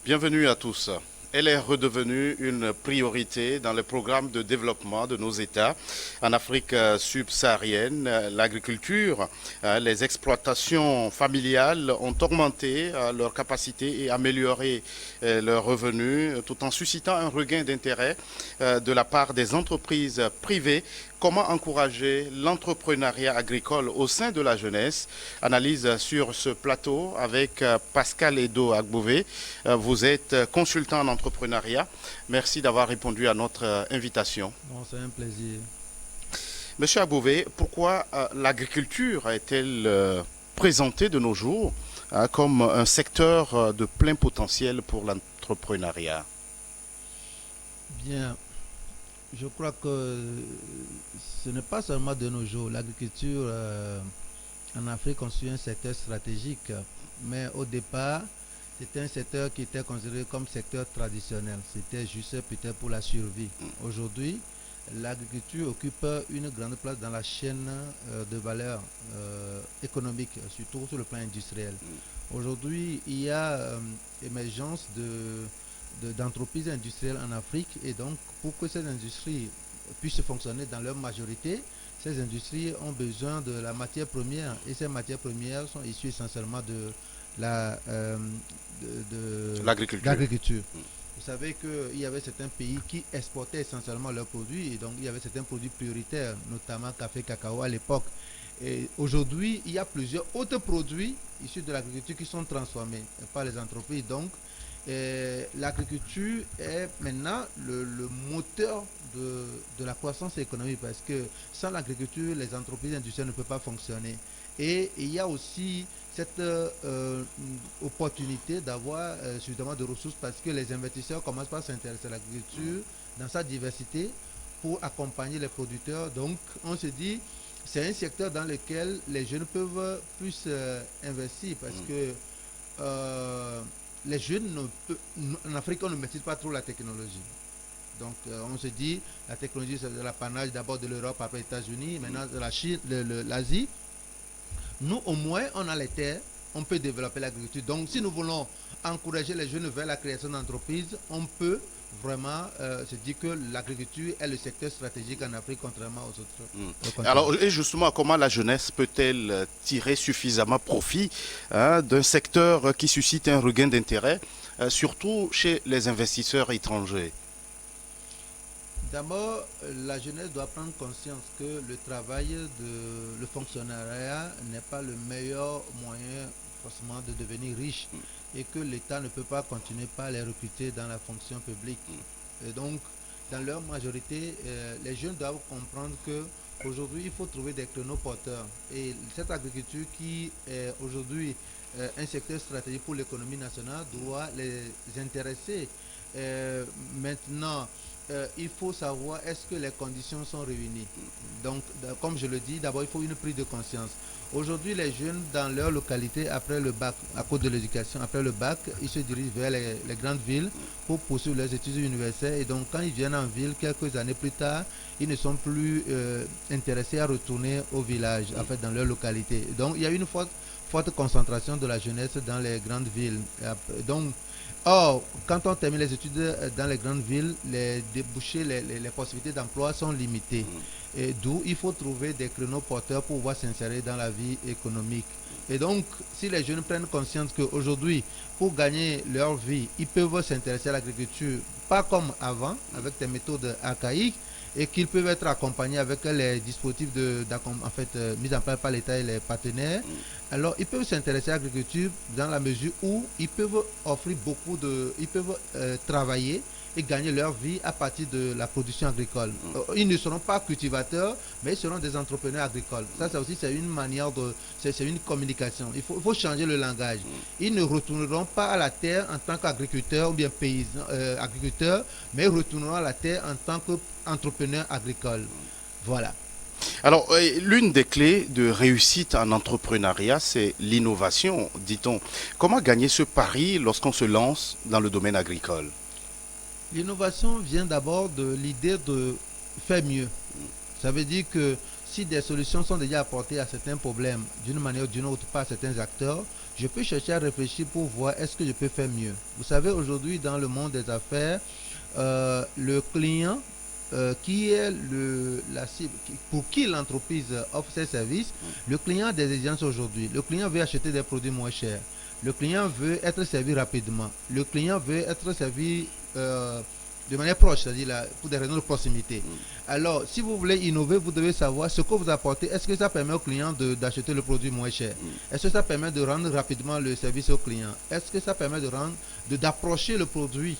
Bienvenue à tous. Elle est redevenue une priorité dans le programme de développement de nos États. En Afrique subsaharienne, l'agriculture, les exploitations familiales ont augmenté leur capacité et amélioré leurs revenus tout en suscitant un regain d'intérêt de la part des entreprises privées. Comment encourager l'entrepreneuriat agricole au sein de la jeunesse? Analyse sur ce plateau avec Pascal Edo Agbové. Vous êtes consultant en entrepreneuriat. Merci d'avoir répondu à notre invitation. Bon, c'est un plaisir. Monsieur Agbové, pourquoi l'agriculture est-elle présentée de nos jours comme un secteur de plein potentiel pour l'entrepreneuriat? Bien, je crois que ce n'est pas seulement de nos jours. L'agriculture en Afrique constitue un secteur stratégique, mais au départ, c'était un secteur qui était considéré comme secteur traditionnel. C'était juste peut-être pour la survie. Aujourd'hui, l'agriculture occupe une grande place dans la chaîne de valeur économique, surtout sur le plan industriel. Aujourd'hui, il y a émergence d'entreprises industrielles en Afrique et donc pour que ces industries puissent fonctionner dans leur majorité, ces industries ont besoin de la matière première et ces matières premières sont issues essentiellement de la L'agriculture. l'agriculture. Vous savez qu'il y avait certains pays qui exportaient essentiellement leurs produits et donc il y avait certains produits prioritaires, notamment café, cacao à l'époque. Et aujourd'hui, il y a plusieurs autres produits issus de l'agriculture qui sont transformés par les entreprises. Donc, l'agriculture est maintenant le moteur de la croissance économique parce que sans l'agriculture, les entreprises industrielles ne peuvent pas fonctionner. Et il y a aussi cette opportunité d'avoir suffisamment de ressources parce que les investisseurs commencent par s'intéresser à l'agriculture dans sa diversité pour accompagner les producteurs. Donc, on se dit, c'est un secteur dans lequel les jeunes peuvent plus investir parce que les jeunes, en Afrique, on ne maîtrise pas trop la technologie. Donc, on se dit, la technologie, c'est de l'apanage d'abord de l'Europe, après les États-Unis, maintenant de la Chine, l'Asie. Nous, au moins, on a les terres, on peut développer l'agriculture. Donc, si nous voulons encourager les jeunes vers la création d'entreprises, on peut vraiment se dire que l'agriculture est le secteur stratégique en Afrique, contrairement aux autres continents. Alors, et justement, comment la jeunesse peut-elle tirer suffisamment profit d'un secteur qui suscite un regain d'intérêt, surtout chez les investisseurs étrangers? D'abord, la jeunesse doit prendre conscience que le travail le fonctionnariat n'est pas le meilleur moyen forcément de devenir riche et que l'État ne peut pas continuer par les recruter dans la fonction publique. Et donc, dans leur majorité, les jeunes doivent comprendre que aujourd'hui, il faut trouver des créneaux porteurs. Et cette agriculture qui est aujourd'hui un secteur stratégique pour l'économie nationale doit les intéresser. Maintenant, il faut savoir est-ce que les conditions sont réunies. Donc, comme je le dis, d'abord, il faut une prise de conscience. Aujourd'hui, les jeunes dans leur localité, après le bac, à cause de l'éducation, après le bac, ils se dirigent vers les grandes villes pour poursuivre leurs études universitaires. Et donc, quand ils viennent en ville, quelques années plus tard, ils ne sont plus intéressés à retourner au village, en fait, dans leur localité. Donc, il y a une forte concentration de la jeunesse dans les grandes villes. Donc, or, quand on termine les études dans les grandes villes, les débouchés, les possibilités d'emploi sont limitées. Et d'où il faut trouver des créneaux porteurs pour pouvoir s'insérer dans la vie économique. Et donc, si les jeunes prennent conscience qu'aujourd'hui, pour gagner leur vie, ils peuvent s'intéresser à l'agriculture, pas comme avant, avec des méthodes archaïques, et qu'ils peuvent être accompagnés avec les dispositifs mis en place par l'État et les partenaires, alors ils peuvent s'intéresser à l'agriculture dans la mesure où ils peuvent offrir ils peuvent travailler et gagner leur vie à partir de la production agricole. Ils ne seront pas cultivateurs, mais ils seront des entrepreneurs agricoles. Ça aussi, c'est une manière c'est une communication. Il faut changer le langage. Ils ne retourneront pas à la terre en tant qu'agriculteurs ou bien paysans, agriculteurs, mais ils retourneront à la terre en tant qu'entrepreneurs agricoles. Voilà. Alors, l'une des clés de réussite en entrepreneuriat, c'est l'innovation, dit-on. Comment gagner ce pari lorsqu'on se lance dans le domaine agricole? L'innovation vient d'abord de l'idée de faire mieux. Ça veut dire que si des solutions sont déjà apportées à certains problèmes d'une manière ou d'une autre par certains acteurs, je peux chercher à réfléchir pour voir est-ce que je peux faire mieux. Vous savez, aujourd'hui, dans le monde des affaires, le client qui est la cible, pour qui l'entreprise offre ses services, le client a des exigences aujourd'hui. Le client veut acheter des produits moins chers. Le client veut être servi rapidement. Le client veut être servi de manière proche, c'est-à-dire pour des raisons de proximité. Alors, si vous voulez innover, vous devez savoir ce que vous apportez. Est-ce que ça permet au client d'acheter le produit moins cher? Est-ce que ça permet de rendre rapidement le service au client? Est-ce que ça permet d'approcher le produit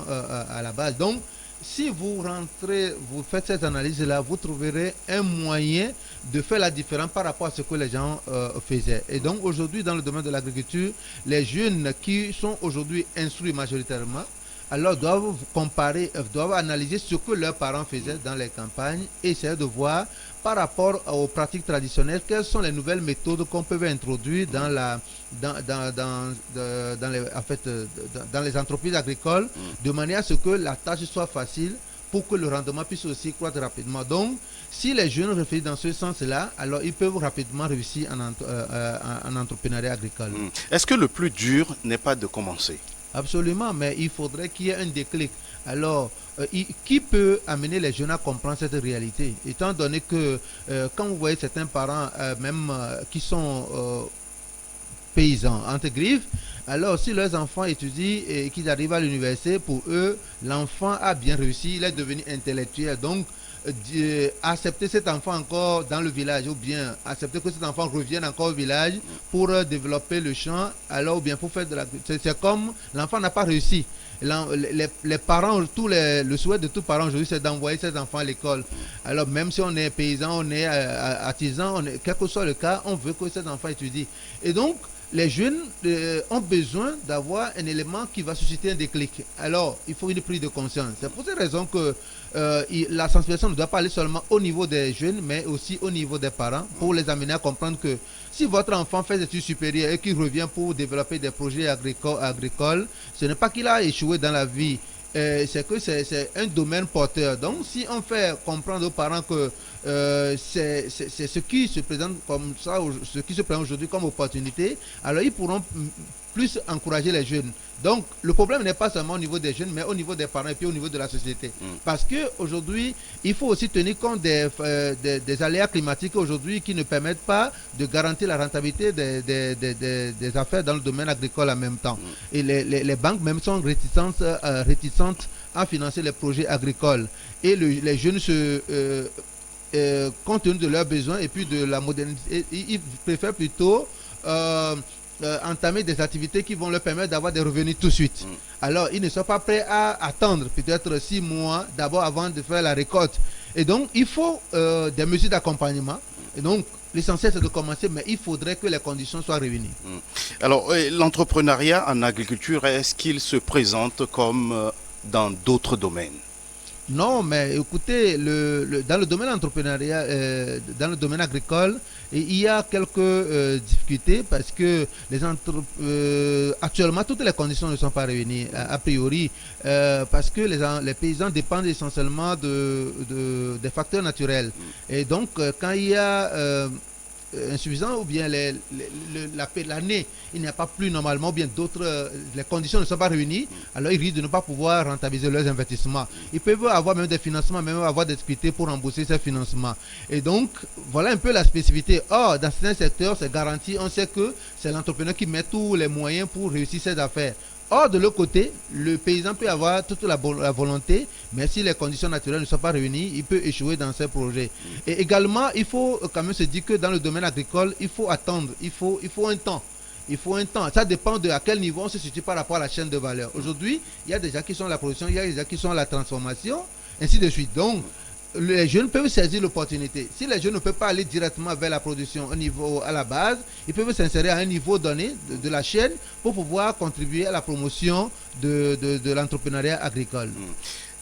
à la base? Donc, si vous rentrez, vous faites cette analyse-là, vous trouverez un moyen de faire la différence par rapport à ce que les gens faisaient. Et donc aujourd'hui, dans le domaine de l'agriculture, les jeunes qui sont aujourd'hui instruits majoritairement, alors doivent comparer, doivent analyser ce que leurs parents faisaient dans les campagnes et essayer de voir par rapport aux pratiques traditionnelles quelles sont les nouvelles méthodes qu'on peut introduire dans les entreprises agricoles de manière à ce que la tâche soit facile pour que le rendement puisse aussi croître rapidement. Donc, si les jeunes réfléchissent dans ce sens-là, alors ils peuvent rapidement réussir en entrepreneuriat agricole. Est-ce que le plus dur n'est pas de commencer? Absolument, mais il faudrait qu'il y ait un déclic. Alors, qui peut amener les jeunes à comprendre cette réalité? Étant donné que quand vous voyez certains parents, même qui sont paysans, entre griffes, alors si leurs enfants étudient et qu'ils arrivent à l'université, pour eux, l'enfant a bien réussi, il est devenu intellectuel. Donc, accepter cet enfant encore dans le village ou bien accepter que cet enfant revienne encore au village pour développer le champ, alors ou bien pour faire de la... C'est comme l'enfant n'a pas réussi. Les parents, le souhait de tous parents aujourd'hui, c'est d'envoyer ses enfants à l'école. Alors même si on est paysan, on est artisan, quel que soit le cas, on veut que ces enfants étudient. Et donc, les jeunes ont besoin d'avoir un élément qui va susciter un déclic. Alors, il faut une prise de conscience. C'est pour cette raison que la sensibilisation ne doit pas aller seulement au niveau des jeunes, mais aussi au niveau des parents, pour les amener à comprendre que si votre enfant fait des études supérieures et qu'il revient pour développer des projets agricoles, ce n'est pas qu'il a échoué dans la vie, c'est que c'est un domaine porteur. Donc, si on fait comprendre aux parents que c'est ce qui se présente comme ça, ce qui se présente aujourd'hui comme opportunité, alors ils pourront plus encourager les jeunes. Donc, le problème n'est pas seulement au niveau des jeunes, mais au niveau des parents et puis au niveau de la société. Parce qu'aujourd'hui, il faut aussi tenir compte des aléas climatiques aujourd'hui qui ne permettent pas de garantir la rentabilité des affaires dans le domaine agricole en même temps. Et les banques même sont réticentes à financer les projets agricoles. Et les jeunes compte tenu de leurs besoins et puis de la modernité, ils préfèrent plutôt entamer des activités qui vont leur permettre d'avoir des revenus tout de suite. Alors, ils ne sont pas prêts à attendre peut-être 6 mois d'abord avant de faire la récolte. Et donc, il faut des mesures d'accompagnement. Et donc, l'essentiel, c'est de commencer, mais il faudrait que les conditions soient réunies. Alors, l'entrepreneuriat en agriculture, est-ce qu'il se présente comme dans d'autres domaines? Non, mais écoutez, dans le domaine entrepreneurial, dans le domaine agricole, il y a quelques difficultés parce que actuellement, toutes les conditions ne sont pas réunies, a priori, parce que les paysans dépendent essentiellement des facteurs naturels. Et donc, quand il y a insuffisant ou bien l'année, il n'y a pas plus normalement, ou bien d'autres, les conditions ne sont pas réunies, alors ils risquent de ne pas pouvoir rentabiliser leurs investissements. Ils peuvent avoir même des financements, même avoir des difficultés pour rembourser ces financements. Et donc, voilà un peu la spécificité. Or, dans certains secteurs, c'est garanti, on sait que c'est l'entrepreneur qui met tous les moyens pour réussir ses affaires. Or, de l'autre côté, le paysan peut avoir toute la volonté, mais si les conditions naturelles ne sont pas réunies, il peut échouer dans ses projets. Et également, il faut quand même se dire que dans le domaine agricole, il faut attendre, il faut un temps. Il faut un temps. Ça dépend de à quel niveau on se situe par rapport à la chaîne de valeur. Aujourd'hui, il y a des gens qui sont à la production, il y a des gens qui sont à la transformation, ainsi de suite. Donc, les jeunes peuvent saisir l'opportunité. Si les jeunes ne peuvent pas aller directement vers la production au niveau à la base, ils peuvent s'insérer à un niveau donné de la chaîne pour pouvoir contribuer à la promotion de l'entrepreneuriat agricole.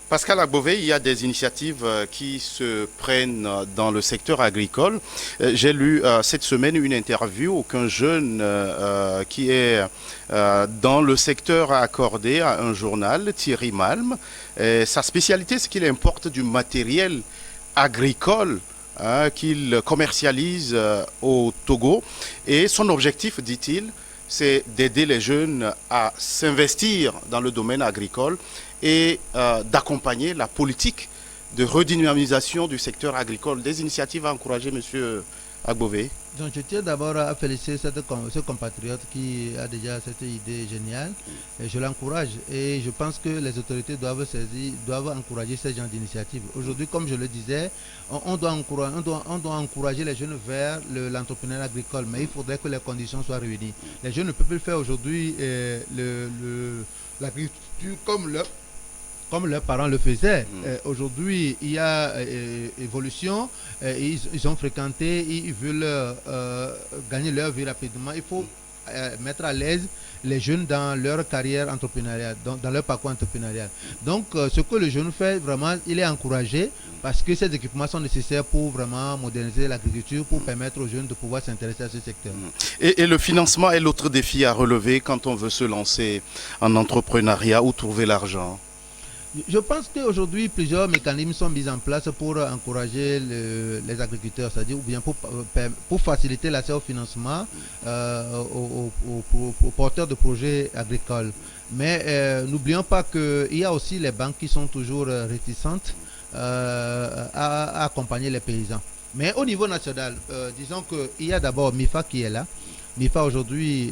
Pascal Agbové, il y a des initiatives qui se prennent dans le secteur agricole. J'ai lu cette semaine une interview qu'un jeune qui est dans le secteur a accordé à un journal, Thierry Malm. Sa spécialité, c'est qu'il importe du matériel agricole qu'il commercialise au Togo. Et son objectif, dit-il, c'est d'aider les jeunes à s'investir dans le domaine agricole et d'accompagner la politique de redynamisation du secteur agricole. Des initiatives à encourager, Monsieur Agbové. Donc, je tiens d'abord à féliciter ce compatriote qui a déjà cette idée géniale. Et je l'encourage et je pense que les autorités doivent encourager ce genre d'initiative. Aujourd'hui, comme je le disais, on doit encourager les jeunes vers l'entrepreneuriat agricole, mais il faudrait que les conditions soient réunies. Les jeunes ne peuvent plus faire aujourd'hui l'agriculture comme leurs parents le faisaient. Aujourd'hui, il y a évolution, ils ont fréquenté, ils veulent gagner leur vie rapidement. Il faut mettre à l'aise les jeunes dans leur carrière entrepreneuriale, dans leur parcours entrepreneurial. Donc, ce que le jeune fait, vraiment, il est encouragé parce que ces équipements sont nécessaires pour vraiment moderniser l'agriculture, pour permettre aux jeunes de pouvoir s'intéresser à ce secteur. Et le financement est l'autre défi à relever quand on veut se lancer en entrepreneuriat ou trouver l'argent. Je pense qu'aujourd'hui, plusieurs mécanismes sont mis en place pour encourager les agriculteurs, c'est-à-dire ou bien pour faciliter l'accès au financement aux porteurs de projets agricoles. Mais n'oublions pas qu'il y a aussi les banques qui sont toujours réticentes à accompagner les paysans. Mais au niveau national, disons qu'il y a d'abord MIFA qui est là. MIFA aujourd'hui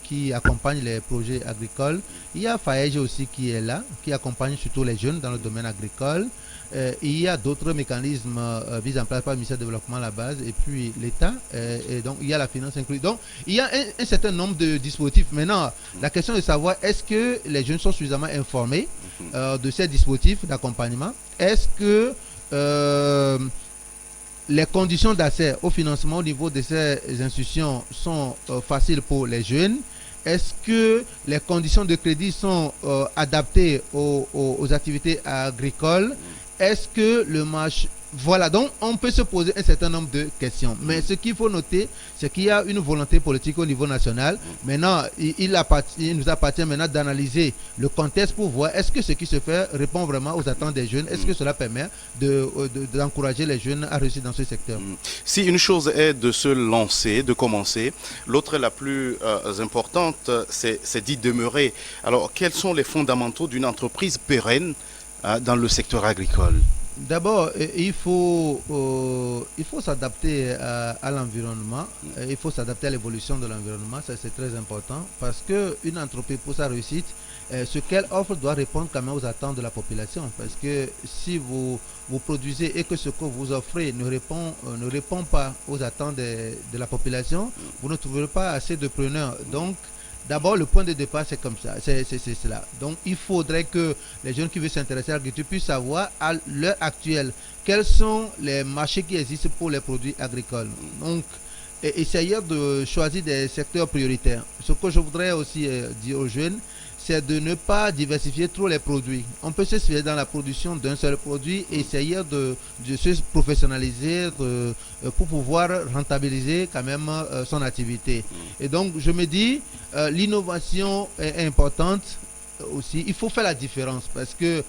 qui accompagne les projets agricoles. Il y a FAEG aussi qui est là, qui accompagne surtout les jeunes dans le domaine agricole. Il y a d'autres mécanismes mis en place par le ministère du Développement à la base et puis l'État. Et donc il y a la finance incluse. Donc il y a un certain nombre de dispositifs. Maintenant, la question est de savoir est-ce que les jeunes sont suffisamment informés de ces dispositifs d'accompagnement. Est-ce que les conditions d'accès au financement au niveau de ces institutions sont faciles pour les jeunes? Est-ce que les conditions de crédit sont adaptées aux activités agricoles? Est-ce que le marché... Voilà, donc on peut se poser un certain nombre de questions. Mais ce qu'il faut noter, c'est qu'il y a une volonté politique au niveau national. Maintenant, il nous appartient maintenant d'analyser le contexte pour voir est-ce que ce qui se fait répond vraiment aux attentes des jeunes. Est-ce que cela permet d'encourager les jeunes à réussir dans ce secteur? Si une chose est de se lancer, de commencer, l'autre la plus importante, c'est d'y demeurer. Alors, quels sont les fondamentaux d'une entreprise pérenne dans le secteur agricole? D'abord, il faut s'adapter à l'environnement, il faut s'adapter à l'évolution de l'environnement, ça c'est très important parce qu'une entreprise pour sa réussite, ce qu'elle offre doit répondre quand même aux attentes de la population parce que si vous produisez et que ce que vous offrez ne répond pas aux attentes de la population, vous ne trouverez pas assez de preneurs. Donc, d'abord, le point de départ, c'est comme ça, c'est cela. Donc, il faudrait que les jeunes qui veulent s'intéresser à l'agriculture puissent savoir à l'heure actuelle quels sont les marchés qui existent pour les produits agricoles. Donc, essayer de choisir des secteurs prioritaires. Ce que je voudrais aussi dire aux jeunes, c'est de ne pas diversifier trop les produits. On peut se spécialiser dans la production d'un seul produit et essayer de se professionnaliser pour pouvoir rentabiliser quand même son activité. Et donc, je me dis, l'innovation est importante aussi. Il faut faire la différence parce que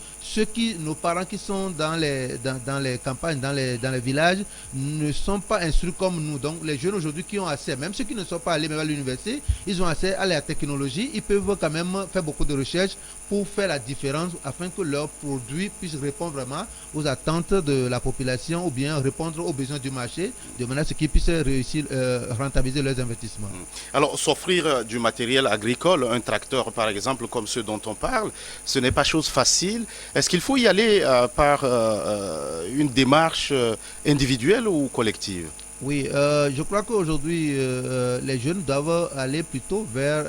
nos parents qui sont dans les campagnes, dans les villages, ne sont pas instruits comme nous. Donc, les jeunes aujourd'hui qui ont accès, même ceux qui ne sont pas allés même à l'université, ils ont accès à la technologie. Ils peuvent quand même faire beaucoup de recherches pour faire la différence afin que leurs produits puissent répondre vraiment aux attentes de la population ou bien répondre aux besoins du marché de manière à ce qu'ils puissent réussir rentabiliser leurs investissements. Alors, s'offrir du matériel agricole, un tracteur par exemple comme ceux dont on parle, ce n'est pas chose facile. Est-ce qu'il faut y aller par une démarche individuelle ou collective? Oui, je crois qu'aujourd'hui, les jeunes doivent aller plutôt vers...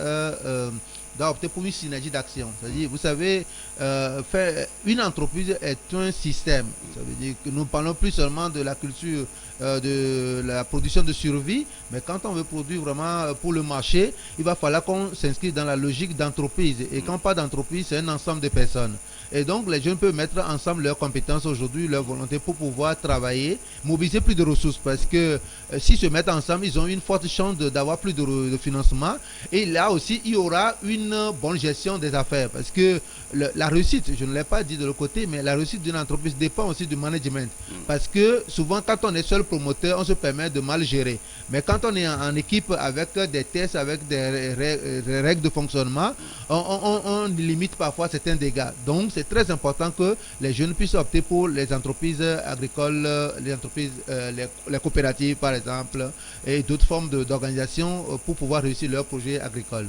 doivent opter pour une synergie d'action. C'est-à-dire, vous savez, faire une entreprise est un système. Ça veut dire que nous parlons plus seulement de la culture, de la production de survie, mais quand on veut produire vraiment pour le marché, il va falloir qu'on s'inscrive dans la logique d'entreprise. Et quand on parle d'entreprise, c'est un ensemble de personnes. Et donc, les jeunes peuvent mettre ensemble leurs compétences aujourd'hui, leur volonté pour pouvoir travailler, mobiliser plus de ressources. Parce que s'ils se mettent ensemble, ils ont une forte chance d'avoir plus de financement. Et là aussi, il y aura une une bonne gestion des affaires. Parce que la réussite, je ne l'ai pas dit de l'autre côté, mais la réussite d'une entreprise dépend aussi du management. Parce que souvent, quand on est seul promoteur, on se permet de mal gérer. Mais quand on est en équipe avec des tests, avec des règles de fonctionnement, on limite parfois certains dégâts. Donc, c'est très important que les jeunes puissent opter pour les entreprises agricoles, les coopératives par exemple, et d'autres formes d'organisation pour pouvoir réussir leurs projets agricoles.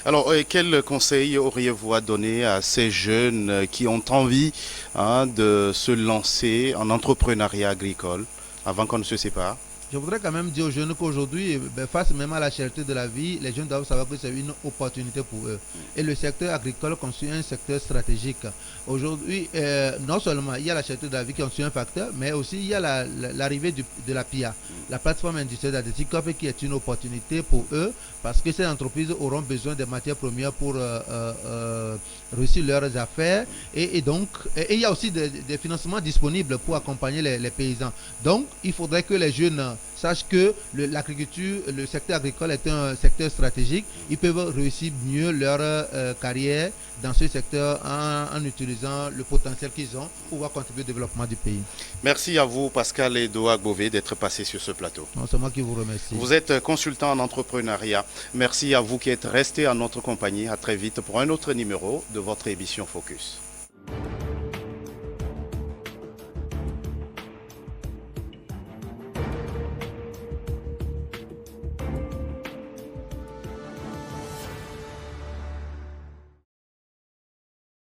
Alors, quel conseil auriez-vous à donner à ces jeunes qui ont envie de se lancer en entrepreneuriat agricole avant qu'on ne se sépare? Je voudrais quand même dire aux jeunes qu'aujourd'hui, face même à la cherté de la vie, les jeunes doivent savoir que c'est une opportunité pour eux. Et le secteur agricole constitue un secteur stratégique. Aujourd'hui, non seulement il y a la cherté de la vie qui constitue un facteur, mais aussi il y a l'arrivée de la PIA, la plateforme industrielle d'Adetikop, qui est une opportunité pour eux, parce que ces entreprises auront besoin des matières premières pour réussir leurs affaires. Et donc, il y a aussi des financements disponibles pour accompagner les paysans. Donc, il faudrait que les jeunes sachent que l'agriculture, le secteur agricole est un secteur stratégique. Ils peuvent réussir mieux leur carrière dans ce secteur en utilisant le potentiel qu'ils ont pour pouvoir contribuer au développement du pays. Merci à vous, Pascal Edo Agbové, d'être passé sur ce plateau. C'est moi qui vous remercie. Vous êtes consultant en entrepreneuriat. Merci à vous qui êtes resté en notre compagnie. À très vite pour un autre numéro de votre émission Focus.